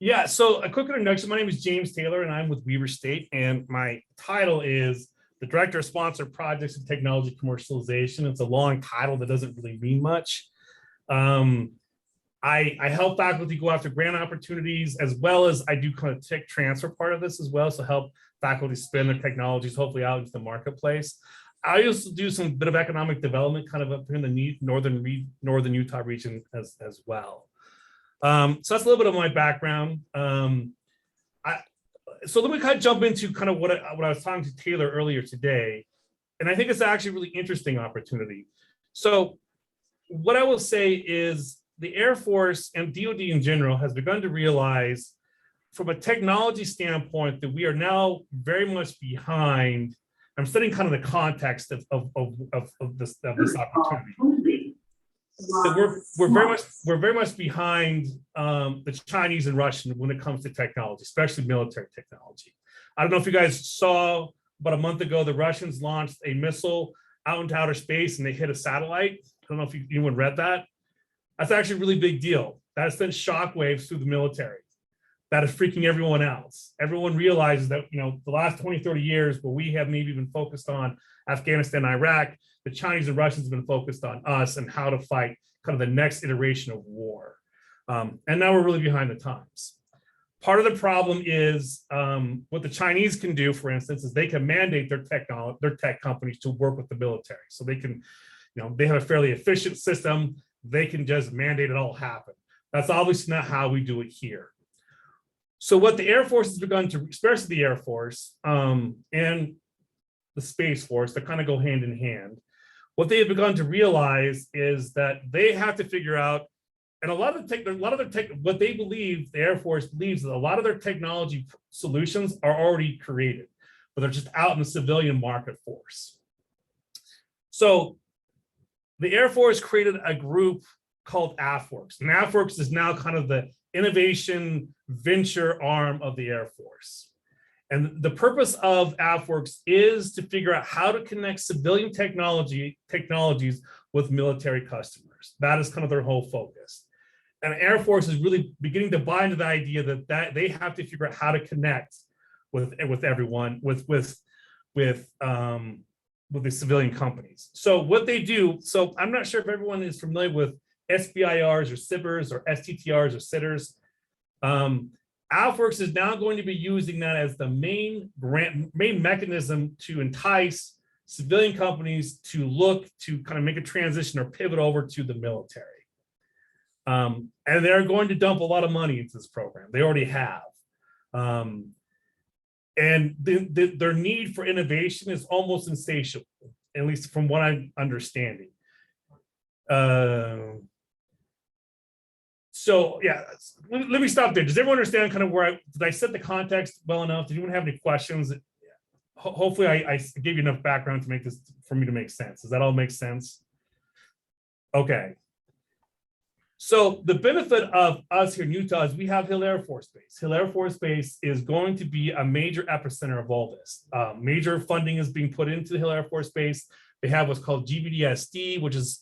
Yeah, so a quick introduction. My name is James Taylor, and I'm with Weaver State, and my title is the Director of Sponsored Projects and Technology Commercialization. It's a long title that doesn't really mean much. Um, I help faculty go after grant opportunities, as well as I do kind of tech transfer part of this as well, so help faculty spin their technologies hopefully out into the marketplace. I also do some bit of economic development kind of up here in the northern Utah region as well. So that's a little bit of my background. So let me kind of jump into kind of what I was talking to Taylor earlier today. And I think it's actually a really interesting opportunity. So what I will say is the Air Force and DOD in general has begun to realize from a technology standpoint that we are now very much behind. I'm setting kind of the context of this opportunity. So we're very much behind the Chinese and Russian when it comes to technology, especially military technology. I don't know if you guys saw about a month ago, the Russians launched a missile out into outer space and they hit a satellite. I don't know if anyone read that. That's actually a really big deal. That sent shockwaves through the military. That is freaking everyone else. Everyone realizes that, the last 20, 30 years where we have maybe been focused on Afghanistan, Iraq, the Chinese and Russians have been focused on us and how to fight kind of the next iteration of war. And now we're really behind the times. Part of the problem is what the Chinese can do, for instance, is they can mandate their tech companies to work with the military. So they can, they have a fairly efficient system. They can just mandate it all happen. That's obviously not how we do it here. So what the Air Force has begun to, especially the Air Force and the Space Force, that kind of go hand in hand. What they have begun to realize is that they have to figure out, and what they believe, the Air Force believes that a lot of their technology solutions are already created, but they're just out in the civilian market force. So the Air Force created a group called AFWorks, and AFWorks is now kind of the innovation venture arm of the Air Force. And the purpose of AFWorks is to figure out how to connect civilian technologies with military customers. That is kind of their whole focus. And the Air Force is really beginning to buy into the idea that they have to figure out how to connect with everyone, with the civilian companies. So what they do, so I'm not sure if everyone is familiar with SBIRs or SIBRs or STTRs or SITRs. AFWorks is now going to be using that as the main mechanism to entice civilian companies to look to kind of make a transition or pivot over to the military. And they're going to dump a lot of money into this program. They already have. And their need for innovation is almost insatiable, at least from what I'm understanding. So yeah, let me stop there. Does everyone understand kind of did I set the context well enough? Did anyone have any questions? Hopefully I gave you enough background to for me to make sense. Does that all make sense? Okay. So the benefit of us here in Utah is we have Hill Air Force Base. Hill Air Force Base is going to be a major epicenter of all this. Major funding is being put into the Hill Air Force Base. They have what's called GBDSD, which is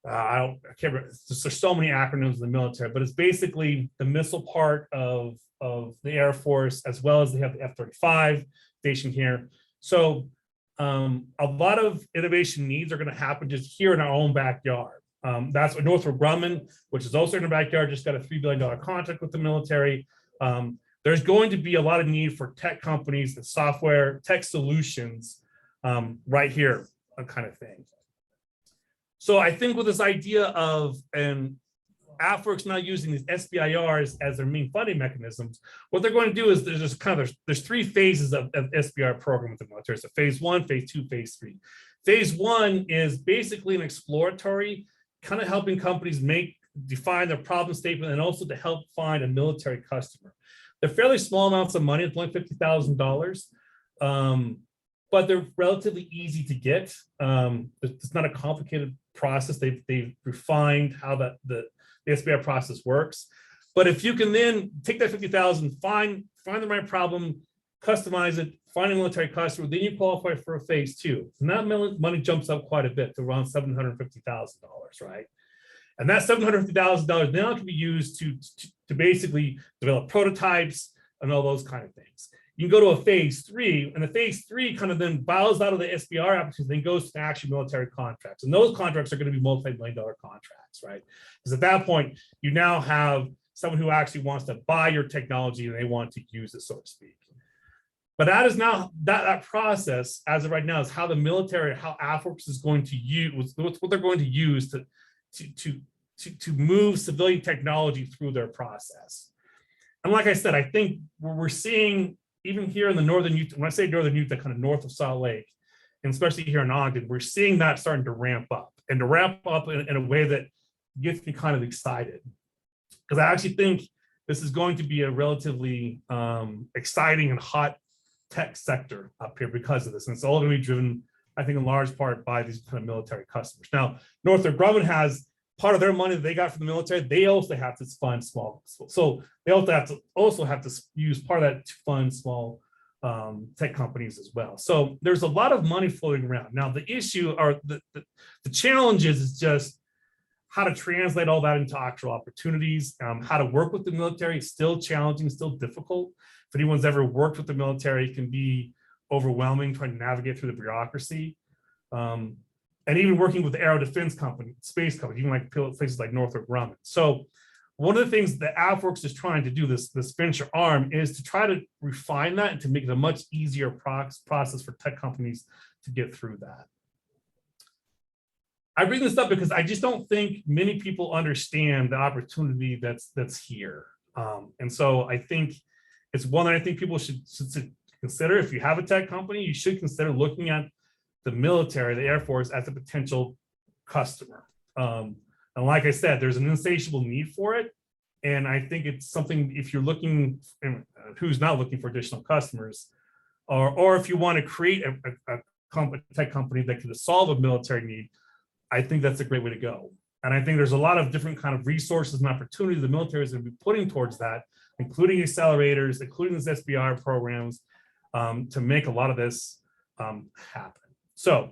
I can't remember. There's so many acronyms in the military, but it's basically the missile part of the Air Force, as well as they have the F-35 stationed here. So a lot of innovation needs are going to happen just here in our own backyard. That's what Northrop Grumman, which is also in our backyard, just got a $3 billion contract with the military. There's going to be a lot of need for tech companies and software, tech solutions right here, kind of thing. So I think with this idea of AFWorks now using these SBIRs as their main funding mechanisms, what they're going to do is there's three phases of SBIR program with the military. So phase 1, phase 2, phase 3. Phase 1 is basically an exploratory, kind of helping companies define their problem statement and also to help find a military customer. They're fairly small amounts of money. It's only $50,000. But they're relatively easy to get. It's not a complicated process. They've refined how the SBIR process works. But if you can then take that 50,000, find the right problem, customize it, find a military customer, then you qualify for a phase 2. And that money jumps up quite a bit to around $750,000, right? And that $750,000 now can be used to basically develop prototypes and all those kind of things. You can go to a phase 3, and the phase 3 kind of then bows out of the SBR opportunity, then goes to actual military contracts. And those contracts are going to be multi-million-dollar contracts, right? Because at that point, you now have someone who actually wants to buy your technology and they want to use it, so to speak. But that is now that process, as of right now, is how the military, how AFWERX is going to use, what they're going to use to move civilian technology through their process. And like I said, I think we're seeing, even here in the northern Utah, when I say northern Utah, kind of north of Salt Lake, and especially here in Ogden, we're seeing that starting to ramp up, and to ramp up in a way that gets me kind of excited. Because I actually think this is going to be a relatively exciting and hot tech sector up here because of this. And it's all going to be driven, I think, in large part by these kind of military customers. Now, Northrop Grumman has part of their money that they got from the military. They also have to fund small. So they also have to use part of that to fund small tech companies as well. So there's a lot of money floating around. Now, the issue or the challenge is just how to translate all that into actual opportunities. How to work with the military is still challenging, still difficult. If anyone's ever worked with the military, it can be overwhelming trying to navigate through the bureaucracy. And even working with the aero defense company, space company, even like places like Northrop Grumman. So one of the things that AFWERX is trying to do, this venture arm, is to try to refine that and to make it a much easier process for tech companies to get through that. I bring this up because I just don't think many people understand the opportunity that's here. And so I think it's one that I think people should consider. If you have a tech company, you should consider looking at the military, the Air Force, as a potential customer. And like I said, there's an insatiable need for it. And I think it's something, if you're looking, who's not looking for additional customers, or if you want to create a tech company that can solve a military need, I think that's a great way to go. And I think there's a lot of different kind of resources and opportunities the military is going to be putting towards that, including accelerators, including these SBR programs, to make a lot of this happen. So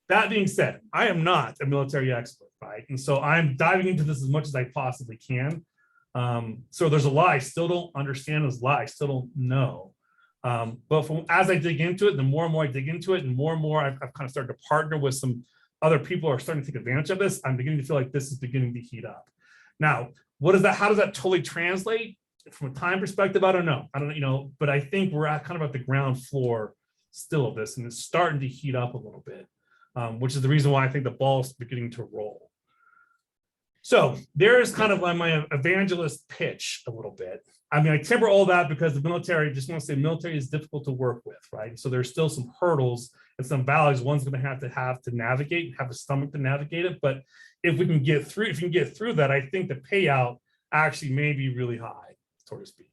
that being said, I am not a military expert, right? And so I'm diving into this as much as I possibly can. So there's a lot I still don't understand, there's a lot I still don't know. But as I dig into it, the more and more I dig into it, and more I've kind of started to partner with some other people who are starting to take advantage of this. I'm beginning to feel like this is beginning to heat up. Now, what is that? How does that totally translate from a time perspective? I don't know, but I think we're kind of at the ground floor still of this, and it's starting to heat up a little bit, which is the reason why I think the ball is beginning to roll. So there's kind of like my evangelist pitch a little bit. I mean, I temper all that because the military, just want to say, military is difficult to work with, right? So there's still some hurdles and some valleys one's going to have to navigate, have a stomach to navigate it. But if we can get through, that, I think the payout actually may be really high, so to speak.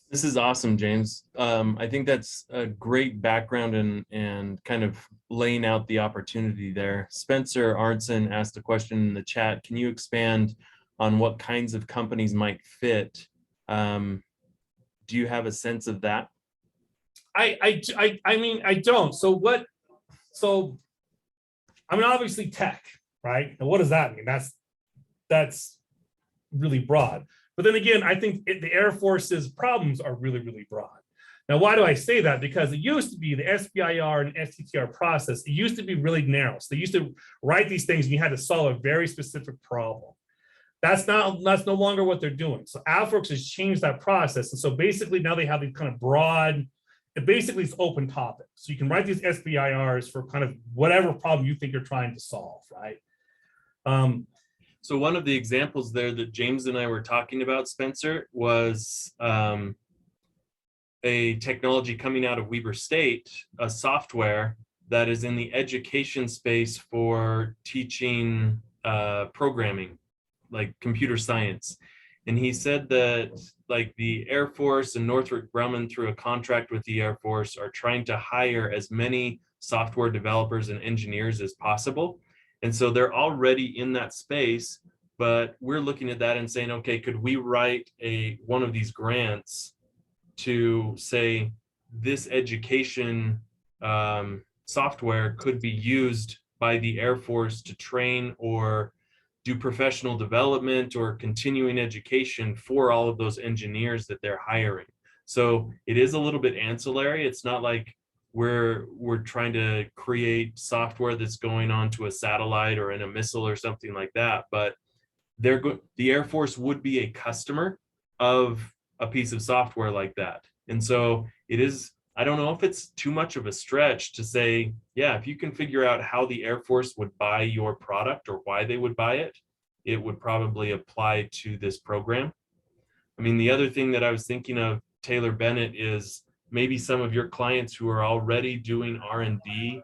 This is awesome, James. I think that's a great background and kind of laying out the opportunity there. Spencer Arnson asked a question in the chat. Can you expand on what kinds of companies might fit? Do you have a sense of that? I mean, I don't. So I mean, obviously tech, right? And what does that mean? That's really broad. But then again, I think the Air Force's problems are really, really broad. Now, why do I say that? Because it used to be the SBIR and STTR process, it used to be really narrow. So they used to write these things and you had to solve a very specific problem. That's no longer what they're doing. So AFWERX has changed that process. And so basically now they have these kind of broad, basically it's open topics. So you can write these SBIRs for kind of whatever problem you think you're trying to solve, right? So one of the examples there that James and I were talking about, Spencer, was a technology coming out of Weber State, a software that is in the education space for teaching programming, like computer science. And he said that like the Air Force and Northrop Grumman, through a contract with the Air Force, are trying to hire as many software developers and engineers as possible. And so they're already in that space, but we're looking at that and saying, okay, could we write one of these grants to say this education software could be used by the Air Force to train or do professional development or continuing education for all of those engineers that they're hiring. So it is a little bit ancillary. It's not like we're trying to create software that's going onto a satellite or in a missile or something like that, but the Air Force would be a customer of a piece of software like that. And so it is, I don't know if it's too much of a stretch to say, yeah, if you can figure out how the Air Force would buy your product or why they would buy it, it would probably apply to this program. I mean, the other thing that I was thinking of, Taylor Bennett, is maybe some of your clients who are already doing R&D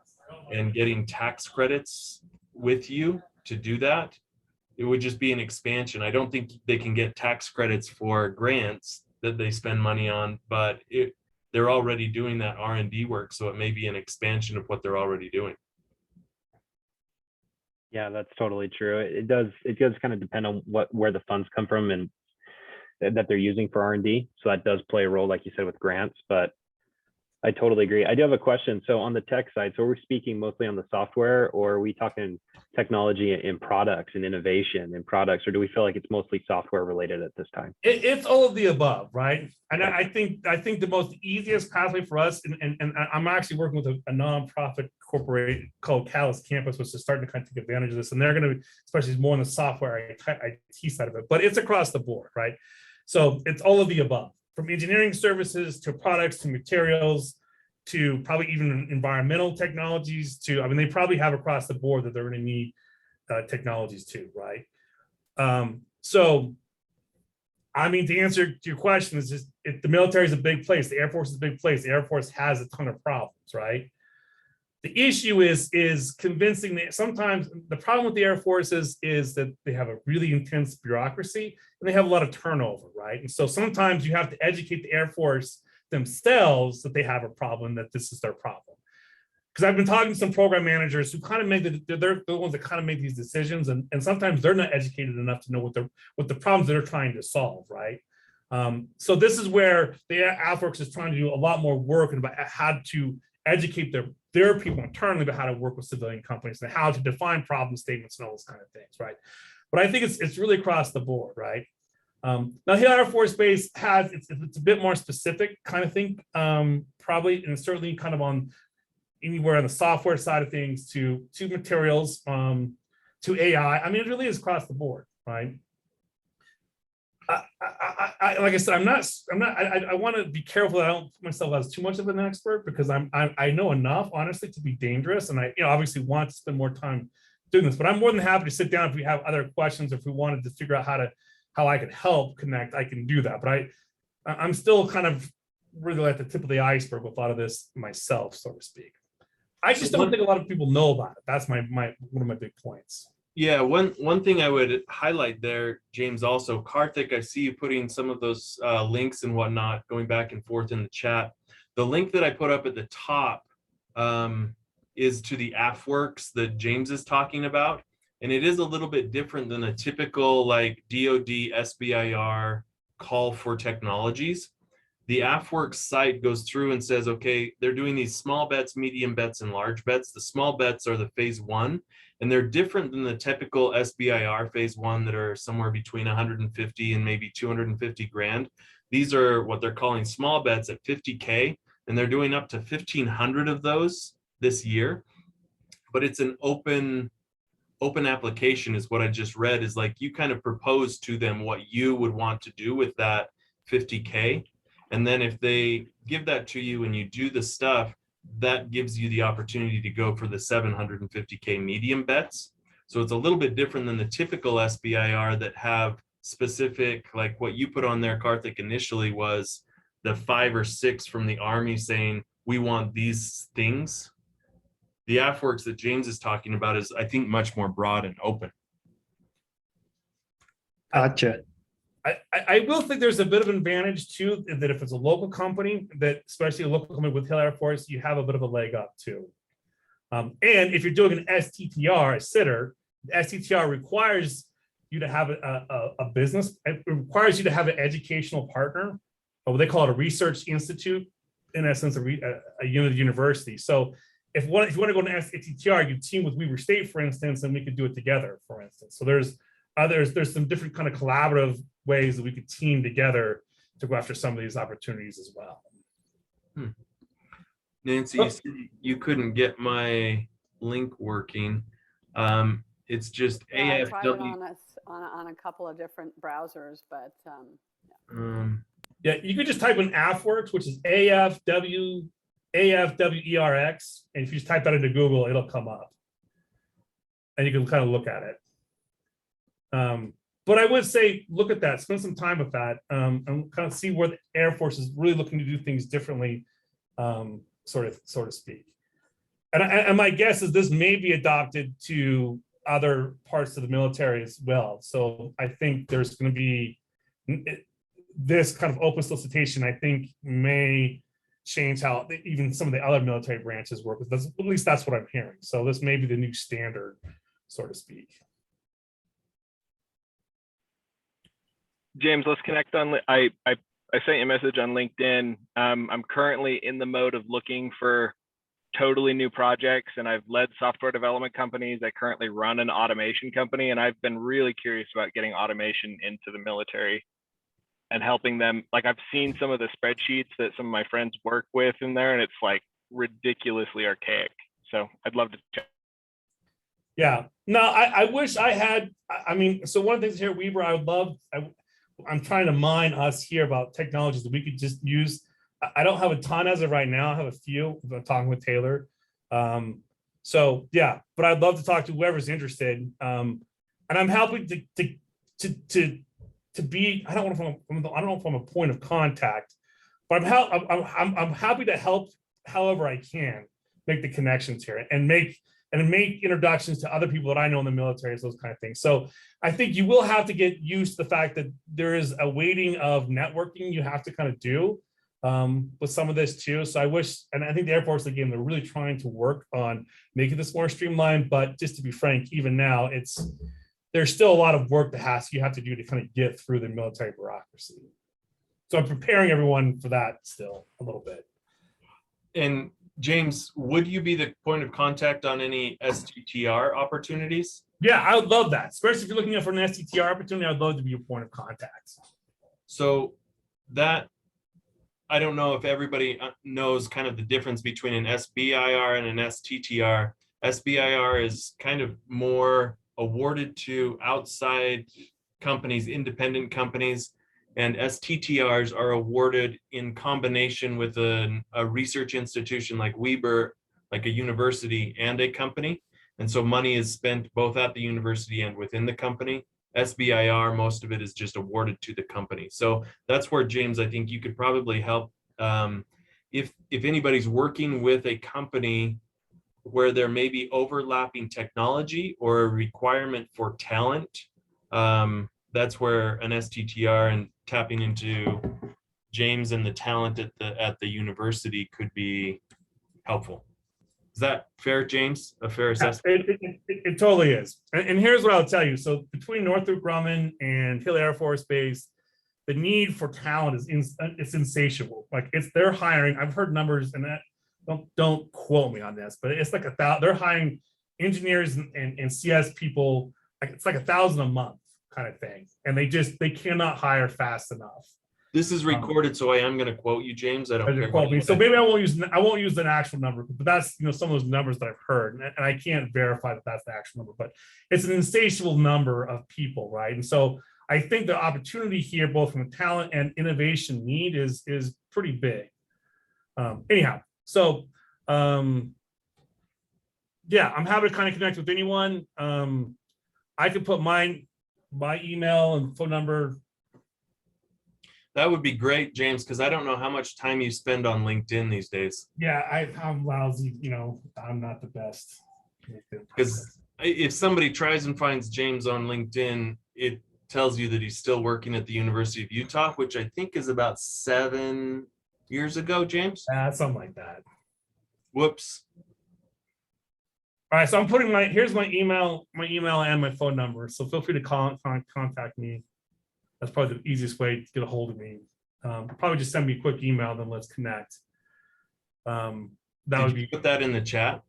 and getting tax credits with you to do that. It would just be an expansion. I don't think they can get tax credits for grants that they spend money on, but they're already doing that R&D work. So it may be an expansion of what they're already doing. Yeah, that's totally true. It does kind of depend on where the funds come from and that they're using for R&D. So that does play a role, like you said, with grants, but I totally agree. I do have a question. So on the tech side, so we're speaking mostly on the software, or are we talking technology in products and innovation in products, or do we feel like it's mostly software related at this time? It's all of the above, right? And I think the most easiest pathway for us, and I'm actually working with a nonprofit corporation called Catalyst Campus, which is starting to kind of take advantage of this, and they're going to, especially more on the software IT side of it, but it's across the board, right? So it's all of the above, from engineering services to products to materials to probably even environmental technologies to, I mean, they probably have across the board that they're going to need technologies too, right? So, I mean, to answer your question, is just the military is a big place, the Air Force is a big place, the Air Force has a ton of problems, right? The issue is convincing that sometimes the problem with the Air Force is that they have a really intense bureaucracy and they have a lot of turnover, right? And so sometimes you have to educate the Air Force themselves that they have a problem, that this is their problem. Because I've been talking to some program managers who kind of make they're the ones that kind of make these decisions, and sometimes they're not educated enough to know what the problems they're trying to solve, right? So this is where the AFWERX is trying to do a lot more work about how to educate their people internally about how to work with civilian companies and how to define problem statements and all those kind of things, right? But I think it's really across the board, right? Now, Hill Air Force Base has it's a bit more specific kind of thing, probably, and certainly kind of on anywhere on the software side of things to materials, to AI. I mean, it really is across the board, right? Like I said, I want to be careful that I don't put myself as too much of an expert, because I know enough, honestly, to be dangerous, and I obviously want to spend more time doing this. But I'm more than happy to sit down if we have other questions, if we wanted to figure out how I could help connect, I can do that. But I'm still kind of really at the tip of the iceberg with a lot of this myself, so to speak. I just don't think a lot of people know about it. That's one of my big points. Yeah, one thing I would highlight there, James, also, Karthik, I see you putting some of those links and whatnot going back and forth in the chat. The link that I put up at the top is to the AFWERX that James is talking about. And it is a little bit different than a typical like DOD SBIR call for technologies. The AFWERX site goes through and says, okay, they're doing these small bets, medium bets, and large bets. The small bets are the phase one, and they're different than the typical SBIR phase one that are somewhere between 150 and maybe 250 grand. These are what they're calling small bets at 50K, and they're doing up to 1,500 of those this year. But it's an open application, is what I just read, is like you kind of propose to them what you would want to do with that 50K. And then if they give that to you and you do the stuff, that gives you the opportunity to go for the 750K medium bets. So it's a little bit different than the typical SBIR that have specific, like what you put on there, Karthik, initially was the 5 or 6 from the Army saying, we want these things. The AFWERX that James is talking about is, I think, much more broad and open. Gotcha. I will think there's a bit of an advantage too, that if it's a local company, that especially a local company with Hill Air Force, you have a bit of a leg up too. And if you're doing an STTR, a sitter, the STTR requires you to have a business. It requires you to have an educational partner, or what they call it, a research institute, in essence, a unit of university. So if you want to go to STTR, you team with Weber State, for instance, and we could do it together, for instance. So there's there's some different kind of collaborative ways that we could team together to go after some of these opportunities as well. Nancy, you said you couldn't get my link working. It's just Yeah, I tried it AFW. on a couple of different browsers, but Yeah, you could just type in AFWorks, which is AFWERX, and if you just type that into Google, it'll come up, and you can kind of look at it. But I would say, look at that, spend some time with that, and kind of see where the Air Force is really looking to do things differently, so to speak. And my guess is this may be adopted to other parts of the military as well. So I think there's going to be this kind of open solicitation, I think, may change how even some of the other military branches work. At least that's what I'm hearing. So this may be the new standard, so to speak. James, let's connect on. I sent you a message on LinkedIn. I'm currently in the mode of looking for totally new projects, and I've led software development companies. I currently run an automation company, and I've been really curious about getting automation into the military and helping them. Like, I've seen some of the spreadsheets that some of my friends work with in there, and it's like ridiculously archaic. So I'd love to check. Yeah, no, I wish I had. I mean, so one of the things here at Weber, I would love. I'm trying to mine us here about technologies that we could just use. I don't have a ton as of right now. I have a few. I'm talking with Taylor. So yeah, but I'd love to talk to whoever's interested. And I'm happy to be. I don't know if I'm a point of contact, but I'm happy to help however I can make the connections here and make introductions to other people that I know in the military, those kind of things. So I think you will have to get used to the fact that there is a weighting of networking you have to kind of do with some of this too. So I wish, and I think the Air Force, again, they're really trying to work on making this more streamlined, but just to be frank, even now, there's still a lot of work that you have to do to kind of get through the military bureaucracy. So I'm preparing everyone for that still a little bit. And James, would you be the point of contact on any STTR opportunities? Yeah, I would love that. Especially if you're looking for an STTR opportunity, I'd love to be a point of contact. So that, I don't know if everybody knows kind of the difference between an SBIR and an STTR. SBIR is kind of more awarded to outside companies, independent companies, and STTRs are awarded in combination with a research institution like Weber, like a university and a company. And so money is spent both at the university and within the company. SBIR, most of it is just awarded to the company. So that's where, James, I think you could probably help. If anybody's working with a company where there may be overlapping technology or a requirement for talent, that's where an STTR and tapping into James and the talent at the university could be helpful. Is that fair, James? A fair assessment? It totally is. And here's what I'll tell you. So between Northrop Grumman and Hill Air Force Base, the need for talent it's insatiable. Like they're hiring. I've heard numbers, and that don't quote me on this, but it's like they're hiring engineers and CS people. Like it's like 1,000 a month kind of thing, and they cannot hire fast enough. This is recorded, so I am going to quote you, James. I don't care. Quote me. So maybe I won't use an actual number, but that's some of those numbers that I've heard, and I can't verify that that's the actual number, but it's an insatiable number of people, right? And so I think the opportunity here, both from a talent and innovation need, is pretty big. Anyhow, so yeah, I'm happy to kind of connect with anyone. I could put my email and phone number. That would be great, James, because I don't know how much time you spend on LinkedIn these days. Yeah, I'm lousy. I'm not the best. Because if somebody tries and finds James on LinkedIn, it tells you that he's still working at the University of Utah, which I think is about 7 years ago, James. Something like that. Whoops. All right, so I'm putting here's my email and my phone number. So feel free to contact me. That's probably the easiest way to get a hold of me. Probably just send me a quick email, then let's connect. Would be put that in the chat.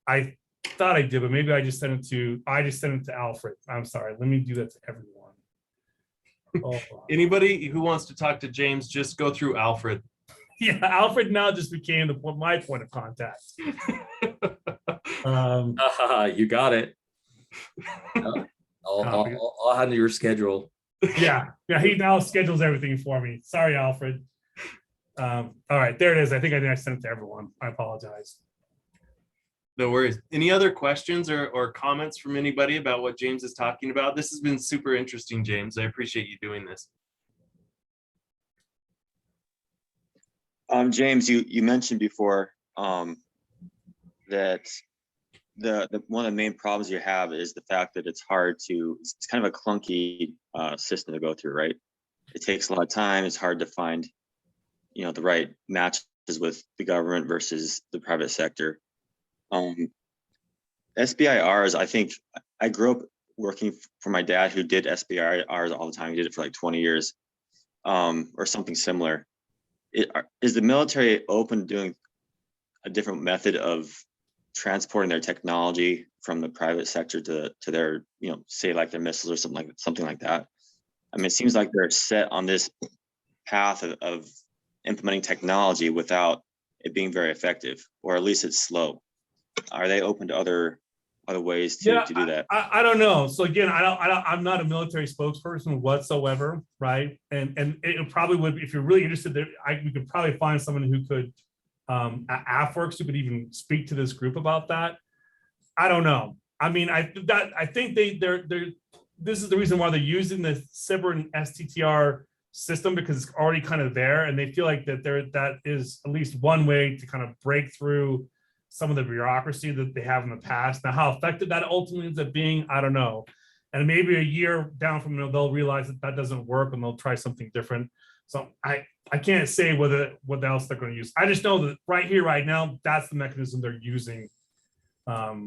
I thought I did, but maybe I just sent it to Alfred. I'm sorry. Let me do that to everyone. Hold on. Anybody who wants to talk to James, just go through Alfred. Yeah, Alfred now just became my point of contact. You got it. I'll handle your schedule. Yeah, he now schedules everything for me. Sorry, Alfred. All right, there it is. I think I sent it to everyone. I apologize. No worries. Any other questions or comments from anybody about what James is talking about? This has been super interesting, James. I appreciate you doing this. James, you mentioned before that the one of the main problems you have is the fact that it's kind of a clunky system to go through, right? It takes a lot of time. It's hard to find, the right matches with the government versus the private sector. SBIRs, I think I grew up working for my dad who did SBIRs all the time. He did it for like 20 years or something similar. Is the military open to doing a different method of transporting their technology from the private sector to their, say like their missiles or something like that? I mean, it seems like they're set on this path of implementing technology without it being very effective, or at least it's slow. Are they open to other ways to do that? I don't know. So again, I'm not a military spokesperson whatsoever, right? And it probably would, if you're really interested, we could probably find someone who could at AFWorks who could even speak to this group about that. I don't know. I mean, I think they're this is the reason why they're using the SBIR and STTR system, because it's already kind of there, and they feel like that is at least one way to kind of break through some of the bureaucracy that they have in the past. Now, how effective that ultimately ends up being, I don't know. And maybe a year down from now, they'll realize that doesn't work and they'll try something different. So I can't say what else they're going to use. I just know that right here, right now, that's the mechanism they're using for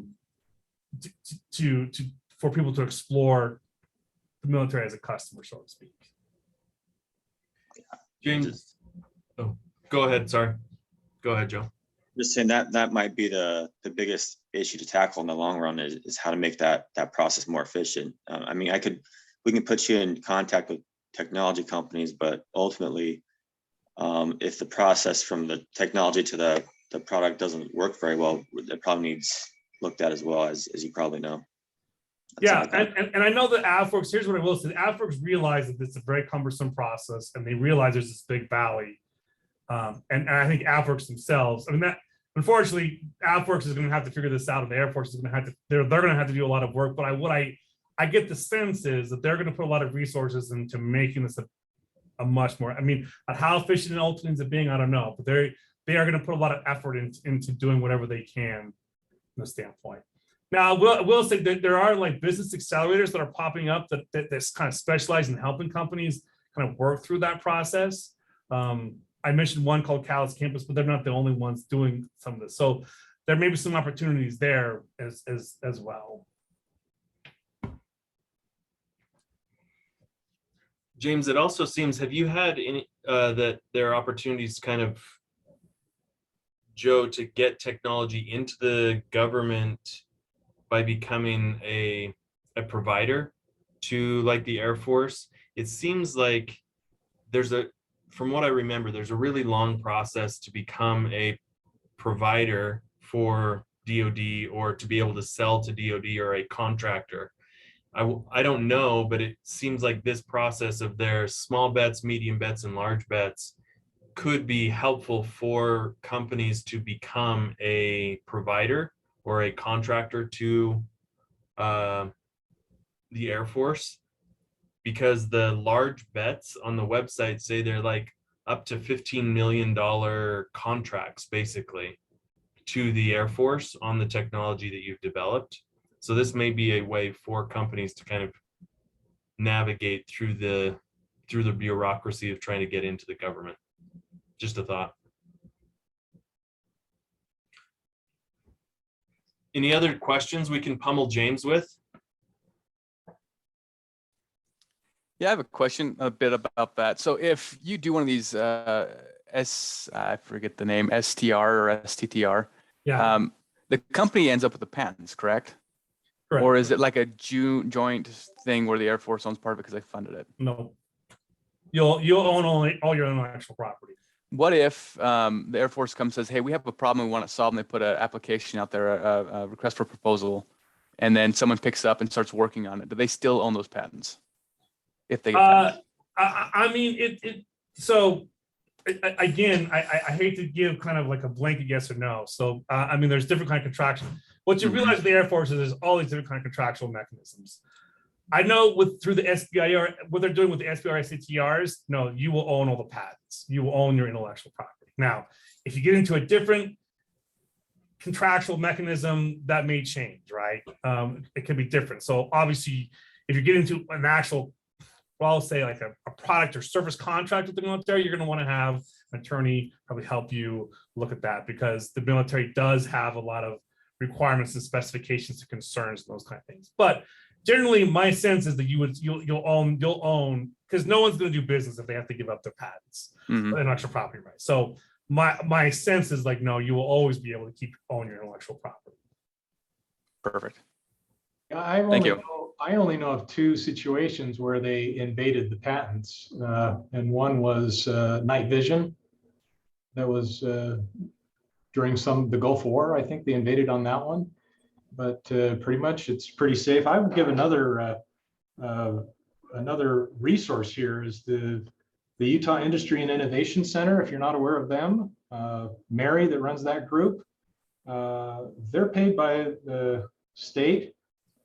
people to explore the military as a customer, so to speak. James, go ahead. Sorry. Go ahead, Joe. Just saying that might be the biggest issue to tackle in the long run is how to make that process more efficient. I mean, we can put you in contact with technology companies, but ultimately, if the process from the technology to the product doesn't work very well, it probably needs looked at as well, as you probably know. Yeah, and I know that AFWorks, here's what I will say, AFWorks realize that it's a very cumbersome process, and they realize there's this big valley. And I think AFWorks themselves, I mean, that unfortunately, AFWorks is going to have to figure this out, and the Air Force is going to have to, they're going to have to do a lot of work. But I get the sense is that they're going to put a lot of resources into making this a much more, I mean, how efficient and ultimately is it being, I don't know, but they are going to put a lot of effort into doing whatever they can from the standpoint. Now, I will say that there are like business accelerators that are popping up that's kind of specialize in helping companies kind of work through that process. I mentioned one called Catalyst Campus, but they're not the only ones doing some of this. So there may be some opportunities there as well. James, it also seems, have you had any that there are opportunities kind of, Joe, to get technology into the government by becoming a provider to like the Air Force? It seems like from what I remember, there's a really long process to become a provider for DOD or to be able to sell to DOD or a contractor. I don't know, but it seems like this process of their small bets, medium bets, and large bets could be helpful for companies to become a provider or a contractor to the Air Force, because the large bets on the website say they're like up to $15 million contracts basically to the Air Force on the technology that you've developed. So this may be a way for companies to kind of navigate through the bureaucracy of trying to get into the government. Just a thought. Any other questions we can pummel James with? Yeah, I have a question a bit about that. So if you do one of these I forget the name, STR or STTR, Yeah. the company ends up with the patents, correct? Correct. Or is it like a joint thing where the Air Force owns part of it because they funded it? No. You'll own all your intellectual property. What if the Air Force comes and says, hey, we have a problem we want to solve, and they put an application out there, a request for proposal, and then someone picks it up and starts working on it? Do they still own those patents? If they get patents? I mean, so again, I hate to give kind of like a blanket yes or no. So, I mean, there's different kind of contraction. What you realize with the Air Force is there's all these different kind of contractual mechanisms. I know through the SBIR, what they're doing with the SBIR SATRs, no, you will own all the patents. You will own your intellectual property. Now, if you get into a different contractual mechanism, that may change, right? It can be different. So obviously, if you get into an actual, well, I'll say like a product or service contract with the military, you're going to want to have an attorney probably help you look at that, because the military does have a lot of requirements and specifications and concerns and those kind of things. But generally, my sense is that you'll own, because no one's going to do business if they have to give up their patents, intellectual property rights. So my sense is like, no, you will always be able to keep owning your intellectual property. Perfect. Thank you. I only know of two situations where they invaded the patents, and one was night vision. That was during the Gulf War. I think they invaded on that one, but pretty much it's pretty safe. I would give another resource here is the Utah Industry and Innovation Center. If you're not aware of them, Mary that runs that group, they're paid by the state,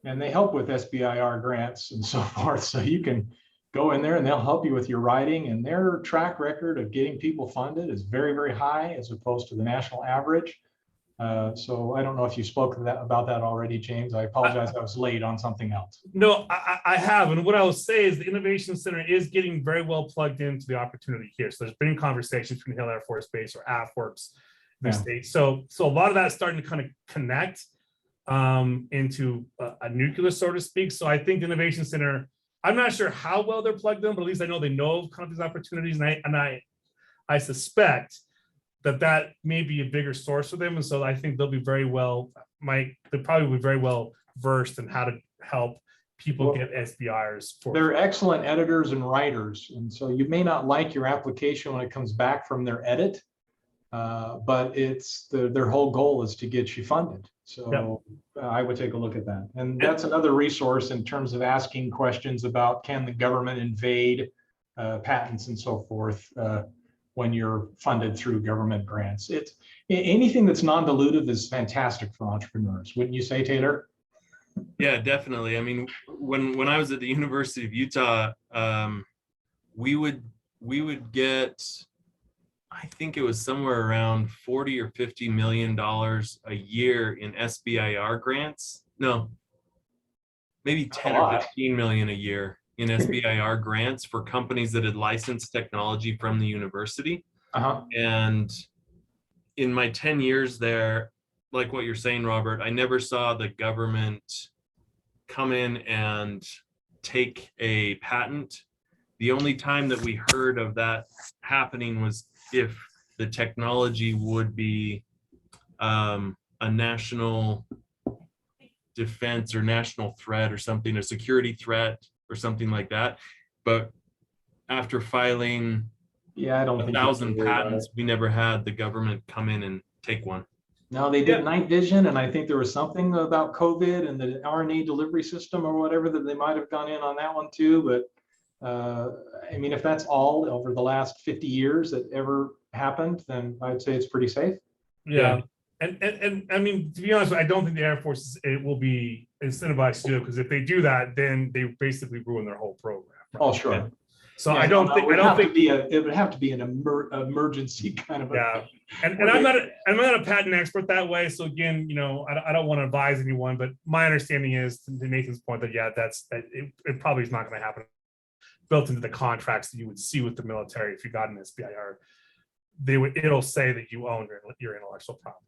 and they help with SBIR grants and so forth. So you can go in there and they'll help you with your writing, and their track record of getting people funded is very, very high as opposed to the national average. So I don't know if you spoke about that already, James. I apologize, I was late on something else. No, I have. And what I will say is the Innovation Center is getting very well plugged into the opportunity here. So there's been conversations between Hill Air Force Base or AFWorks in the state. So a lot of that's starting to kind of connect into a nucleus, so to speak. So I think the Innovation Center, I'm not sure how well they're plugged in, but at least I know they know of kind of these opportunities. And I suspect that may be a bigger source for them. And so I think they'll be they'll probably be very well versed in how to help people get SBIRs. They're excellent editors and writers. And so you may not like your application when it comes back from their edit, but it's their whole goal is to get you funded. So I would take a look at that. And that's another resource in terms of asking questions about, can the government invade patents and so forth when you're funded through government grants. It's anything that's non-dilutive is fantastic for entrepreneurs. Wouldn't you say, Taylor? Yeah, definitely. I mean, when I was at the University of Utah, we would get, I think it was somewhere around $40 or $50 million a year in SBIR grants. No, maybe 10 or 15 million a year in SBIR grants for companies that had licensed technology from the university. And in my 10 years there, like what you're saying, Robert, I never saw the government come in and take a patent. The only time that we heard of that happening was if the technology would be a national defense or national threat or something, a security threat or something like that. But after filing 1,000 patents, we never had the government come in and take one. No, they did night vision, and I think there was something about COVID and the RNA delivery system or whatever that they might have gone in on that one too. But I mean, if that's all over the last 50 years that ever happened, then I'd say it's pretty safe. Yeah. And I mean, to be honest, I don't think the Air Force will be incentivized to do it, because if they do that, then they basically ruin their whole program. Right? Oh, sure. Yeah. So yeah, it would have to be an emergency kind of. And I'm not a patent expert that way. So again, you know, I don't want to advise anyone, but my understanding is, to Nathan's point, that it probably is not going to happen. Built into the contracts that you would see with the military if you got an SBIR, it'll say that you own your intellectual property.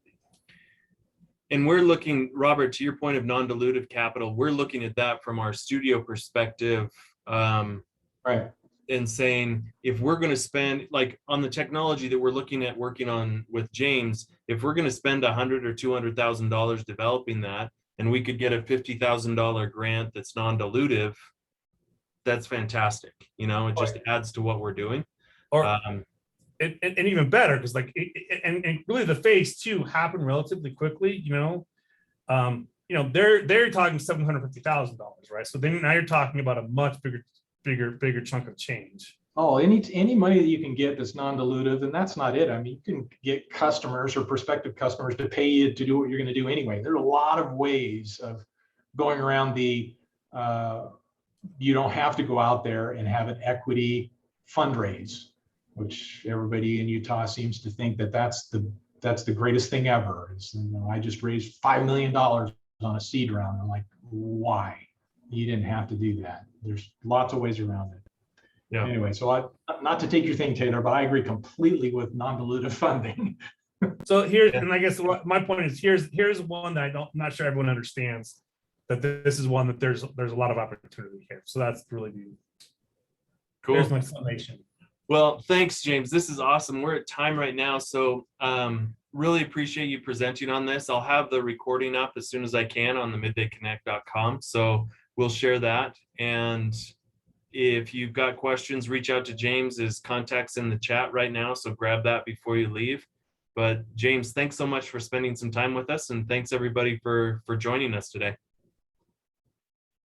And we're looking, Robert, to your point of non-dilutive capital, we're looking at that from our studio perspective. Right. and saying, if we're going to spend, like on the technology that we're looking at working on with James, if we're going to spend $100,000 or $200,000 developing that, and we could get a $50,000 grant that's non-dilutive, that's fantastic. You know, it just adds to what we're doing. Or Um, and even better, because like and really the phase two happened relatively quickly, they're talking $750,000, right? So then now you're talking about a much bigger chunk of change. Oh, any money that you can get that's non-dilutive, and that's not it. I mean, you can get customers or prospective customers to pay you to do what you're going to do anyway. There are a lot of ways of going around the, you don't have to go out there and have an equity fundraise, which everybody in Utah seems to think that that's the greatest thing ever. I just raised $5 million on a seed round. I'm like, why? You didn't have to do that. There's lots of ways around it. Yeah. Anyway, so not to take your thing, Taylor, but I agree completely with non-dilutive funding. So here, and I guess my point is here's one that I'm not sure everyone understands, that this is one that there's a lot of opportunity here. So that's really cool. There's my summation. Well, thanks, James. This is awesome. We're at time right now, so really appreciate you presenting on this. I'll have the recording up as soon as I can on the middayconnect.com. So we'll share that. And if you've got questions, reach out to James. His contact's in the chat right now, so grab that before you leave. But James, thanks so much for spending some time with us, and thanks everybody for joining us today.